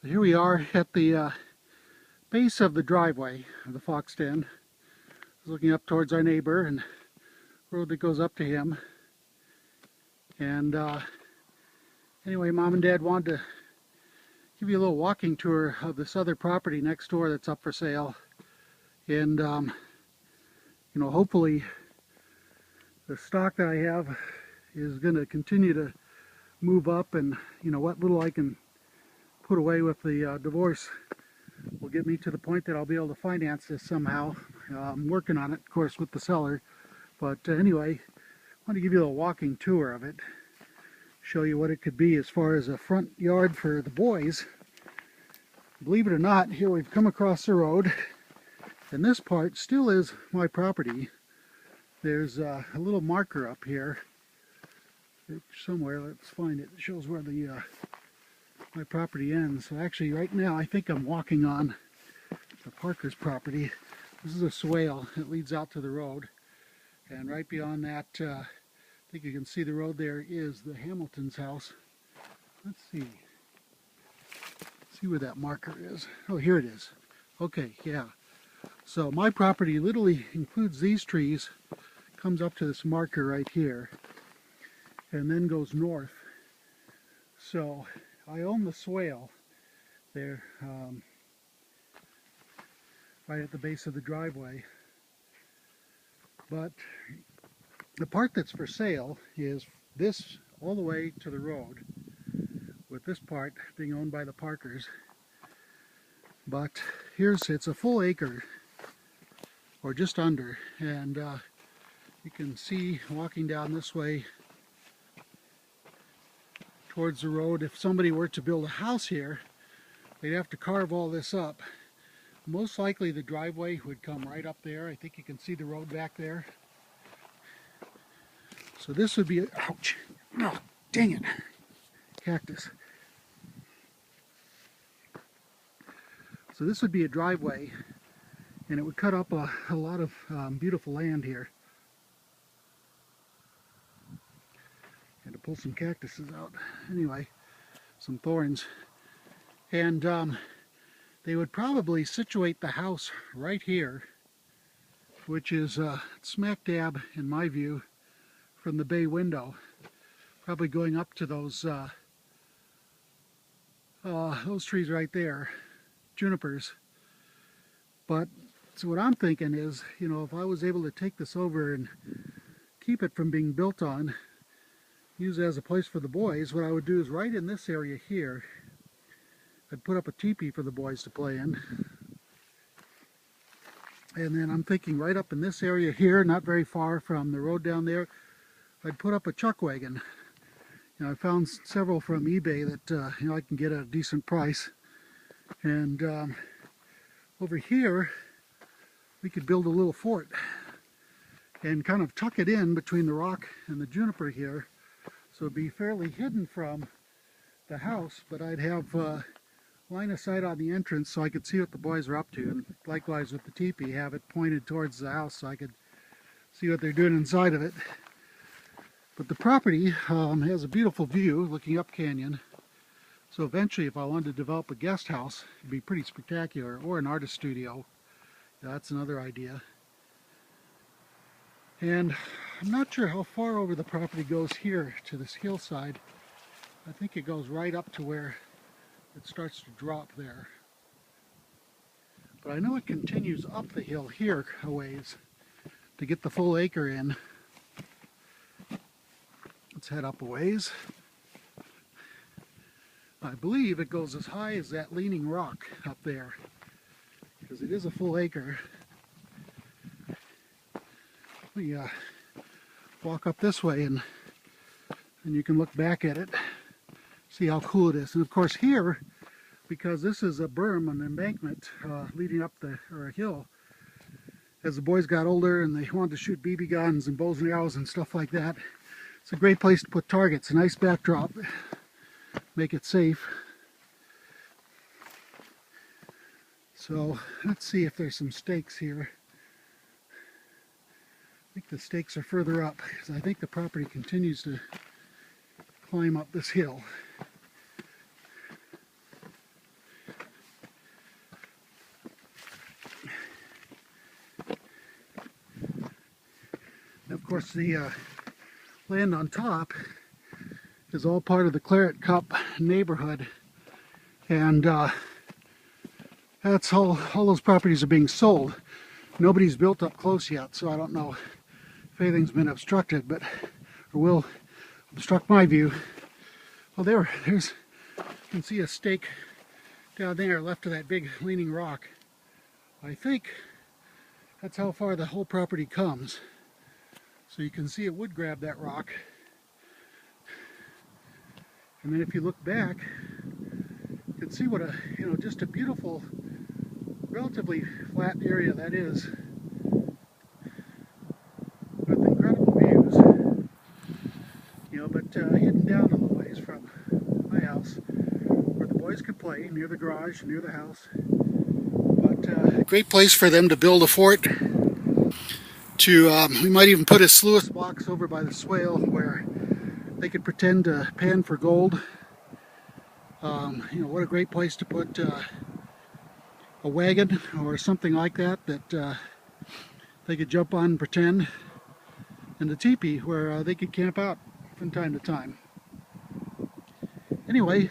So here we are at the base of the driveway of the fox den. I was looking up towards our neighbor and road that goes up to him. And anyway, Mom and Dad wanted to give you a little walking tour of this other property next door that's up for sale. And you know, hopefully the stock that I have is going to continue to move up, and you know, what little I can put away with the divorce will get me to the point that I'll be able to finance this somehow. I'm working on it, of course, with the seller. But anyway, I want to give you a walking tour of it, show you what it could be as far as a front yard for the boys. Believe it or not, here we've come across the road, and this part still is my property. There's a little marker up here somewhere. Let's find it. It shows where the my property ends. So actually right now I think I'm walking on the Parker's property. This is a swale that leads out to the road, and right beyond that, I think you can see the road there is the Hamilton's house. Let's see where that marker is. Oh, here it is. Okay, yeah. So my property literally includes these trees, comes up to this marker right here, and then goes north. So I own the swale there, right at the base of the driveway. But the part that's for sale is this all the way to the road, with this part being owned by the Parkers. But it's a full acre, or just under, and you can see walking down this way towards the road, if somebody were to build a house here, they'd have to carve all this up. Most likely the driveway would come right up there. I think you can see the road back there. So this would be a, ouch, oh, dang it, cactus. So this would be a driveway, and it would cut up a lot of beautiful land here. Had to pull some cactuses out. Anyway, some thorns. And they would probably situate the house right here, which is smack dab, in my view, from the bay window. Probably going up to those trees right there, junipers. But so what I'm thinking is, you know, if I was able to take this over and keep it from being built on, use it as a place for the boys, what I would do is right in this area here, I'd put up a teepee for the boys to play in. And then I'm thinking right up in this area here, not very far from the road down there, I'd put up a chuck wagon. You know, I found several from eBay that you know, I can get at a decent price. And over here, we could build a little fort and kind of tuck it in between the rock and the juniper here. So it'd be fairly hidden from the house, but I'd have line of sight on the entrance so I could see what the boys are up to. And likewise with the teepee, have it pointed towards the house so I could see what they're doing inside of it. But the property has a beautiful view looking up canyon. So eventually, if I wanted to develop a guest house, it'd be pretty spectacular, or an artist studio. That's another idea. And I'm not sure how far over the property goes here to this hillside. I think it goes right up to where it starts to drop there. But I know it continues up the hill here a ways to get the full acre in. Let's head up a ways. I believe it goes as high as that leaning rock up there, because it is a full acre. We walk up this way, and you can look back at it, see how cool it is. And of course here, because this is a berm, an embankment leading up a hill, as the boys got older and they wanted to shoot BB guns and bows and arrows and stuff like that, it's a great place to put targets. A nice backdrop, make it safe. So let's see if there's some stakes here. I think the stakes are further up, because I think the property continues to climb up this hill. course, the land on top is all part of the Claret Cup neighborhood, and that's all those properties are being sold. Nobody's built up close yet, so I don't know if anything's been obstructed, but or will obstruct my view. Well, there's you can see a stake down there left of that big leaning rock. I think that's how far the whole property comes. So you can see it would grab that rock. And then if you look back, you can see what a, just a beautiful, relatively flat area that is, with incredible views. But hidden down a little ways from my house, where the boys could play, near the garage, near the house. But a great place for them to build a fort. We might even put a sluice box over by the swale where they could pretend to pan for gold. What a great place to put a wagon or something like that they could jump on and pretend, and a teepee where they could camp out from time to time. Anyway,